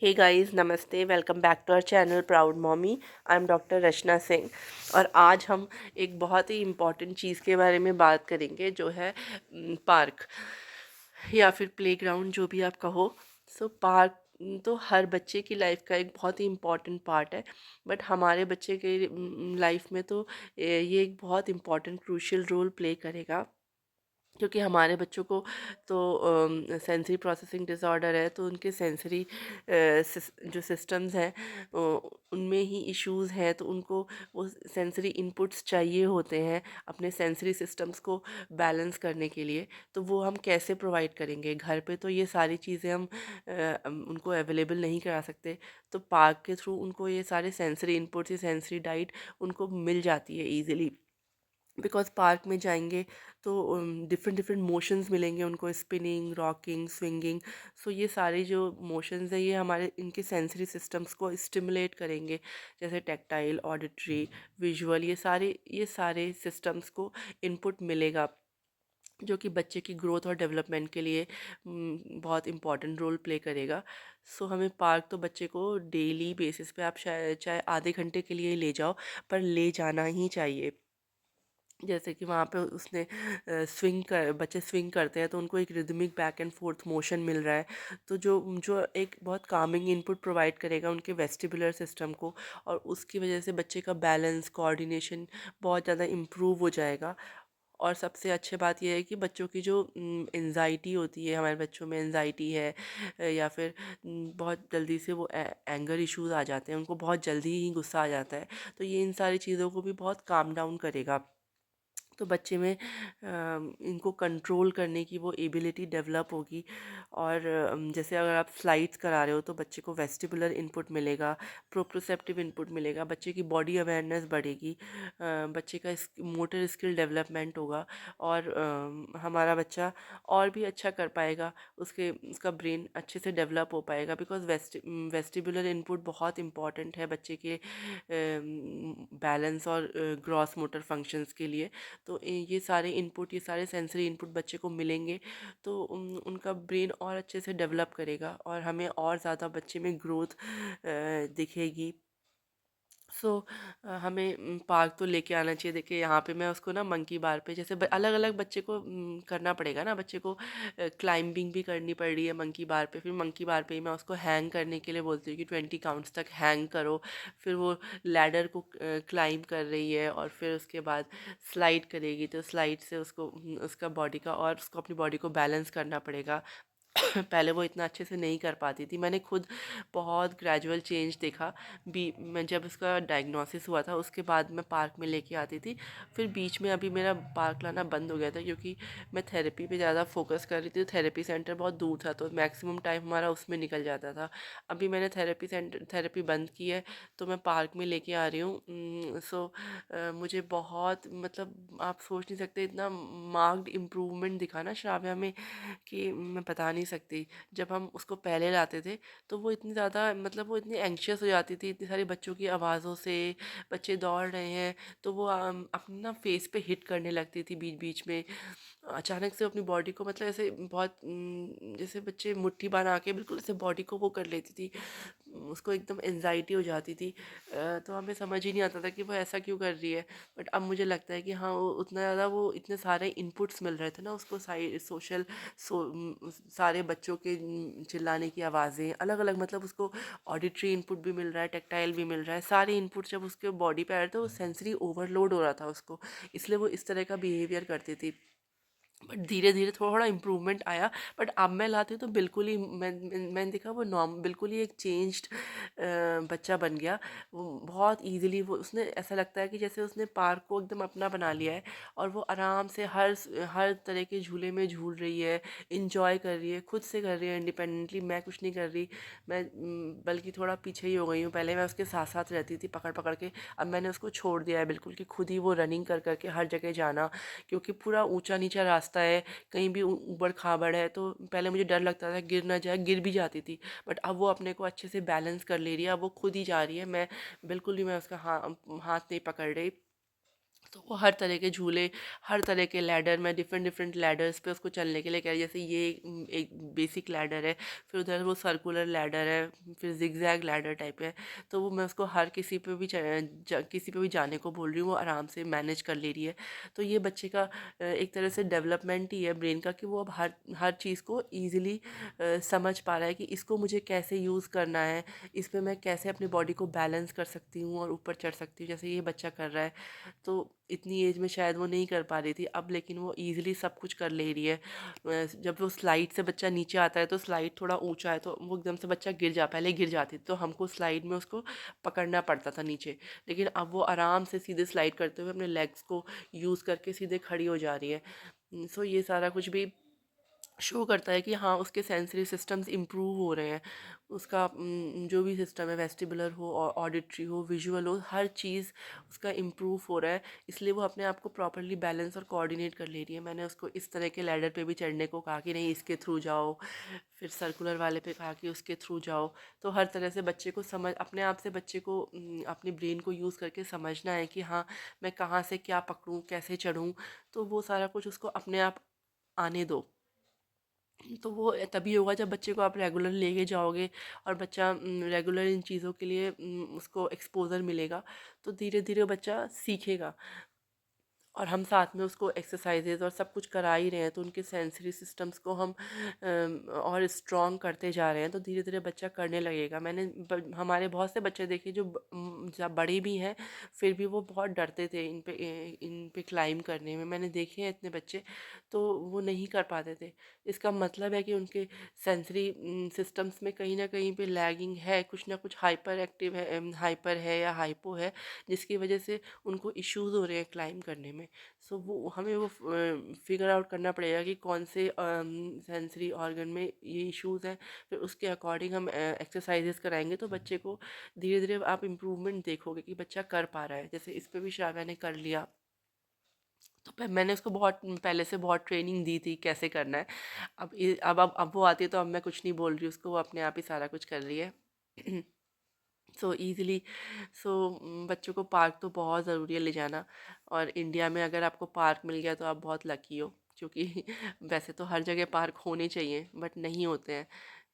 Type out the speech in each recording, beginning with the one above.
हे guys, नमस्ते। Welcome back to our channel Proud Mommy. I am doctor Rachna Singh. और आज हम एक बहुत ही इम्पॉर्टेंट चीज़ के बारे में बात करेंगे, जो है पार्क या फिर प्लेग्राउंड, जो भी आप कहो। सो पार्क तो हर बच्चे की लाइफ का एक बहुत ही इम्पॉर्टेंट पार्ट है। बट हमारे बच्चे के लाइफ में तो ये एक बहुत इम्पॉर्टेंट क्रूशियल रोल प्ले करेगा, क्योंकि हमारे बच्चों को तो सेंसरी प्रोसेसिंग डिसऑर्डर है, तो उनके सेंसरी जो सिस्टम्स हैं उनमें ही इश्यूज़ हैं। तो उनको वो सेंसरी इनपुट्स चाहिए होते हैं अपने सेंसरी सिस्टम्स को बैलेंस करने के लिए। तो वो हम कैसे प्रोवाइड करेंगे? घर पे तो ये सारी चीज़ें हम उनको अवेलेबल नहीं करा सकते। तो पार्क के थ्रू उनको ये सारे सेंसरी इनपुट्स, ये सेंसरी डाइट उनको मिल जाती है ईज़िली। बिकॉज़ पार्क में जाएंगे तो डिफरेंट डिफरेंट मोशंस मिलेंगे उनको, स्पिनिंग, रॉकिंग, स्विंगिंग। सो ये सारे जो मोशंस हैं, ये हमारे इनके सेंसरी सिस्टम्स को स्टिमुलेट करेंगे, जैसे टैक्टाइल, ऑडिटरी, विजुअल। ये सारे सिस्टम्स को इनपुट मिलेगा, जो कि बच्चे की ग्रोथ और डेवलपमेंट के लिए बहुत इंपॉर्टेंट रोल प्ले करेगा। सो हमें पार्क तो बच्चे को डेली बेसिस पे, आप शायद चाहे आधे घंटे के लिए ले जाओ, पर ले जाना ही चाहिए। जैसे कि वहाँ पे उसने बच्चे स्विंग करते हैं, तो उनको एक rhythmic back and forth motion मिल रहा है। तो जो जो एक बहुत कामिंग इनपुट प्रोवाइड करेगा उनके वेस्टिबुलर सिस्टम को, और उसकी वजह से बच्चे का बैलेंस, कोऑर्डिनेशन बहुत ज़्यादा इम्प्रूव हो जाएगा। और सबसे अच्छी बात यह है कि बच्चों की जो एंजाइटी होती है, हमारे बच्चों में एंजाइटी है, या फिर बहुत जल्दी से वो एंगर इश्यूज आ जाते हैं, उनको बहुत जल्दी ही गुस्सा आ जाता है। तो ये इन सारी चीज़ों को भी बहुत काम डाउन करेगा। तो बच्चे में इनको कंट्रोल करने की वो एबिलिटी डेवलप होगी। और जैसे अगर आप स्लाइड्स करा रहे हो, तो बच्चे को वेस्टिबुलर इनपुट मिलेगा, प्रोप्रोसेप्टिव इनपुट मिलेगा, बच्चे की बॉडी अवेयरनेस बढ़ेगी, बच्चे का मोटर स्किल डेवलपमेंट होगा। और हमारा बच्चा और भी अच्छा कर पाएगा, उसका ब्रेन अच्छे से डेवलप हो पाएगा। बिकॉज वेस्टिबुलर इनपुट बहुत इंपॉर्टेंट है बच्चे के बैलेंस और ग्रॉस मोटर फंक्शंस के लिए। तो ये सारे इनपुट, ये सारे सेंसरी इनपुट बच्चे को मिलेंगे, तो उनका ब्रेन और अच्छे से डेवलप करेगा, और हमें और ज़्यादा बच्चे में ग्रोथ दिखेगी। सो हमें पार्क तो लेके आना चाहिए। देखिए, यहाँ पे मैं उसको ना मंकी बार पे, जैसे अलग अलग बच्चे को करना पड़ेगा ना। बच्चे को क्लाइंबिंग भी करनी पड़ रही है मंकी बार पे, फिर मंकी बार पे ही मैं उसको हैंग करने के लिए बोलती हूँ कि 20 काउंट्स तक हैंग करो। फिर वो लैडर को क्लाइंब कर रही है, और फिर उसके बाद स्लाइड करेगी, तो स्लाइड से उसको उसका बॉडी का, और उसको अपनी बॉडी को बैलेंस करना पड़ेगा। पहले वो इतना अच्छे से नहीं कर पाती थी। मैंने खुद बहुत ग्रेजुअल चेंज देखा। मैं जब उसका डायग्नोसिस हुआ था, उसके बाद मैं पार्क में लेके आती थी। फिर बीच में अभी मेरा पार्क लाना बंद हो गया था, क्योंकि मैं थेरेपी पे ज़्यादा फोकस कर रही थी। तो थेरेपी सेंटर बहुत दूर था, तो मैक्सिमम टाइम हमारा उसमें निकल जाता था। अभी मैंने थेरेपी बंद की है, तो मैं पार्क में लेके आ रही हूँ। मुझे बहुत, मतलब आप सोच नहीं सकते, इतना मार्क्ड इम्प्रूवमेंट दिखा ना श्राव्या में, कि मैं बता नहीं सकती। जब हम उसको पहले लाते थे, तो वो इतनी ज़्यादा, मतलब वो इतनी एंग्शियस हो जाती थी, इतनी सारी बच्चों की आवाज़ों से, बच्चे दौड़ रहे हैं, तो वो अपने ना फेस पे हिट करने लगती थी बीच बीच में। अचानक से अपनी बॉडी को, मतलब ऐसे बहुत जैसे बच्चे मुट्ठी बना के बिल्कुल ऐसे बॉडी को वो कर लेती थी। उसको एकदम एनजाइटी हो जाती थी। तो हमें समझ ही नहीं आता था कि वो ऐसा क्यों कर रही है। बट अब मुझे लगता है कि हाँ, वो उतना ज़्यादा, वो इतने सारे इनपुट्स मिल रहे थे ना उसको, सोशल, सारे बच्चों के चिल्लाने की आवाज़ें अलग अलग, मतलब उसको ऑडिटरी इनपुट भी मिल रहा है, टैक्टाइल भी मिल रहा है। सारे इनपुट जब उसके बॉडी पे आ रहे थे, वो सेंसरी ओवरलोड हो रहा था उसको, इसलिए वो इस तरह का बिहेवियर करती थी। बट धीरे धीरे थोड़ा इम्प्रूवमेंट आया। बट अब मैं लाती हूँ तो बिल्कुल ही, मैंने देखा वो बिल्कुल ही एक चेंज्ड बच्चा बन गया। वो बहुत इजीली, वो उसने, ऐसा लगता है कि जैसे उसने पार्क को एकदम अपना बना लिया है, और वो आराम से हर तरह के झूले में झूल रही है, इंजॉय कर रही है, खुद से कर रही है इंडिपेंडेंटली। मैं कुछ नहीं कर रही। मैं बल्कि थोड़ा पीछे ही हो गई हूँ। पहले मैं उसके साथ साथ रहती थी पकड़ पकड़ के, अब मैंने उसको छोड़ दिया है बिल्कुल, कि खुद ही वो रनिंग कर करके हर जगह जाना। क्योंकि पूरा ऊंचा नीचा रास्ता है, कहीं भी ऊबड़ खाबड़ है, तो पहले मुझे डर लगता था गिर ना जाए, गिर भी जाती थी। बट अब वो अपने को अच्छे से बैलेंस कर ले रही है, अब वो खुद ही जा रही है। मैं बिल्कुल भी, मैं उसका हाथ नहीं पकड़ रही। तो वो हर तरह के झूले, हर तरह के लैडर, मैं डिफरेंट डिफरेंट लैडर्स पे उसको चलने के लिए कह रही, जैसे ये एक बेसिक लैडर है, फिर उधर वो सर्कुलर लैडर है, फिर जिगजैग लैडर टाइप है। तो वो मैं उसको हर किसी पे भी किसी पे भी जाने को बोल रही हूँ, वो आराम से मैनेज कर ले रही है। तो ये बच्चे का एक तरह से डेवलपमेंट ही है ब्रेन का, कि वो अब हर हर चीज़ को ईजिली समझ पा रहा है कि इसको मुझे कैसे यूज़ करना है, इस पे मैं कैसे अपनी बॉडी को बैलेंस कर सकती हूँ और ऊपर चढ़ सकती हूँ, जैसे ये बच्चा कर रहा है। तो इतनी एज में शायद वो नहीं कर पा रही थी अब, लेकिन वो ईज़िली सब कुछ कर ले रही है। जब वो स्लाइड से बच्चा नीचे आता है तो स्लाइड थोड़ा ऊंचा है, तो वो एकदम से बच्चा पहले गिर जाती थी, तो हमको स्लाइड में उसको पकड़ना पड़ता था नीचे। लेकिन अब वो आराम से सीधे स्लाइड करते हुए अपने लेग्स को यूज़ करके सीधे खड़ी हो जा रही है। सो ये सारा कुछ भी शो करता है कि हाँ, उसके सेंसरी सिस्टम्स इम्प्रूव हो रहे हैं। उसका जो भी सिस्टम है, वेस्टिबुलर हो, ऑडिटरी हो, विजुअल हो, हर चीज़ उसका इम्प्रूव हो रहा है। इसलिए वो अपने आप को प्रॉपरली बैलेंस और कोऑर्डिनेट कर ले रही है। मैंने उसको इस तरह के लैडर पे भी चढ़ने को कहा कि नहीं, इसके थ्रू जाओ, फिर सर्कुलर वाले पे कहा कि उसके थ्रू जाओ। तो हर तरह से बच्चे को समझ, अपने आप से बच्चे को अपनी ब्रेन को यूज़ करके समझना है कि हाँ, मैं कहाँ से क्या पकड़ूँ, कैसे चढ़ूँ। तो वो सारा कुछ उसको अपने आप आने दो। तो वो तभी होगा जब बच्चे को आप रेगुलर लेके जाओगे और बच्चा रेगुलर इन चीज़ों के लिए उसको एक्सपोज़र मिलेगा, तो धीरे धीरे बच्चा सीखेगा। और हम साथ में उसको एक्सरसाइजेज और सब कुछ करा ही रहे हैं, तो उनके सेंसरी सिस्टम्स को हम और स्ट्रॉन्ग करते जा रहे हैं, तो धीरे धीरे बच्चा करने लगेगा। मैंने हमारे बहुत से बच्चे देखे जो जब बड़े भी हैं, फिर भी वो बहुत डरते थे इन पे क्लाइम करने में। मैंने देखे हैं इतने बच्चे, तो वो नहीं कर पाते थे। इसका मतलब है कि उनके सेंसरी सिस्टम्स में कहीं ना कहीं पे लैगिंग है, कुछ ना कुछ हाइपर एक्टिव है, हाइपर है या हाइपो है, जिसकी वजह से उनको इश्यूज़ हो रहे हैं क्लाइम करने में। सो वो हमें वो फिगर आउट करना पड़ेगा कि कौन से सेंसरी ऑर्गन में ये इश्यूज़ हैं। फिर उसके अकॉर्डिंग हम एक्सरसाइजेस कराएंगे, तो बच्चे को धीरे धीरे आप इम्प्रूवमेंट देखोगे कि बच्चा कर पा रहा है। जैसे इस पे भी श्राव्या ने कर लिया, तो मैंने उसको बहुत पहले से बहुत ट्रेनिंग दी थी कैसे करना है। अब वो आती है, तो अब मैं कुछ नहीं बोल रही उसको, वो अपने आप ही सारा कुछ कर रही है। सो ईज़िली, सो बच्चों को पार्क तो बहुत ज़रूरी है ले जाना। और इंडिया में अगर आपको पार्क मिल गया तो आप बहुत लकी हो, क्योंकि वैसे तो हर जगह पार्क होने चाहिए बट नहीं होते हैं।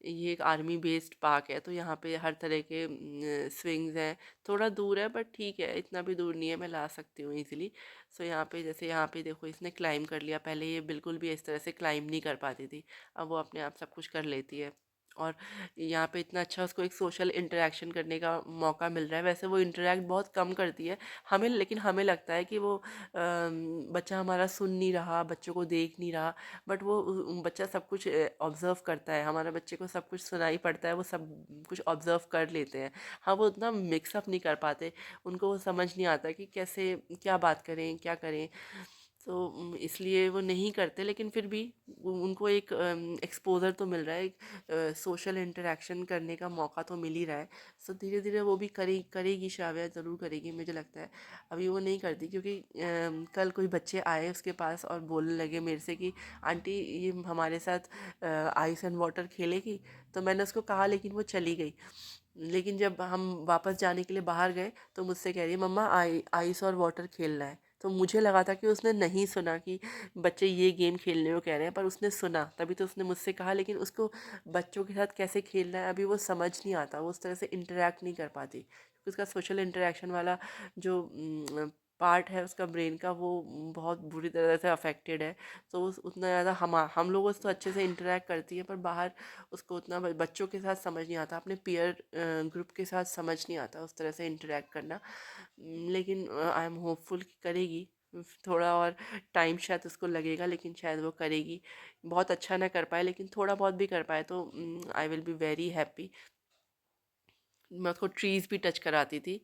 ये एक आर्मी बेस्ड पार्क है, तो यहाँ पे हर तरह के स्विंग्स हैं। थोड़ा दूर है बट ठीक है, इतना भी दूर नहीं है, मैं ला सकती हूँ ईज़िली। सो यहाँ पे जैसे यहाँ पे देखो, इसने क्लाइम कर लिया, पहले ये बिल्कुल भी इस तरह से क्लाइम नहीं कर पाती थी, अब वो अपने आप सब कुछ कर लेती है। और यहाँ पे इतना अच्छा उसको एक सोशल इंटरेक्शन करने का मौका मिल रहा है। वैसे वो इंटरेक्ट बहुत कम करती है हमें, लेकिन हमें लगता है कि वो बच्चा हमारा सुन नहीं रहा, बच्चों को देख नहीं रहा, बट वो बच्चा सब कुछ ऑब्ज़र्व करता है। हमारे बच्चे को सब कुछ सुनाई पड़ता है, वो सब कुछ ऑब्ज़र्व कर लेते हैं। हाँ, वो उतना मिक्सअप नहीं कर पाते, उनको वो समझ नहीं आता कि कैसे क्या बात करें, क्या करें। तो इसलिए वो नहीं करते, लेकिन फिर भी उनको एक एक्सपोज़र तो मिल रहा है, एक सोशल इंटरेक्शन करने का मौका तो मिल ही रहा है। सो धीरे धीरे वो भी करेगी, श्राव्या ज़रूर करेगी मुझे लगता है। अभी वो नहीं करती, क्योंकि कल कोई बच्चे आए उसके पास और बोलने लगे मेरे से कि आंटी, ये हमारे साथ आइस एंड वाटर खेलेगी। तो मैंने उसको कहा, लेकिन वो चली गई। लेकिन जब हम वापस जाने के लिए बाहर गए, तो मुझसे कह रही है, मम्मा आइस और वाटर खेलना है। तो मुझे लगा था कि उसने नहीं सुना कि बच्चे ये गेम खेलने को कह रहे हैं, पर उसने सुना, तभी तो उसने मुझसे कहा। लेकिन उसको बच्चों के साथ कैसे खेलना है अभी वो समझ नहीं आता, वो उस तरह से इंटरेक्ट नहीं कर पाती, क्योंकि उसका सोशल इंटरेक्शन वाला जो पार्ट है उसका ब्रेन का, वो बहुत बुरी तरह से अफेक्टेड है। तो उस उतना ज़्यादा हम लोगों से तो अच्छे से इंटरेक्ट करती है, पर बाहर उसको उतना बच्चों के साथ समझ नहीं आता, अपने पीयर ग्रुप के साथ समझ नहीं आता उस तरह से इंटरेक्ट करना। लेकिन आई एम होपफुल कि करेगी। थोड़ा और टाइम शायद उसको लगेगा, लेकिन शायद वो करेगी। बहुत अच्छा ना कर पाए, लेकिन थोड़ा बहुत भी कर पाए तो I will be very happy. मैं उसको ट्रीज़ भी टच कराती थी।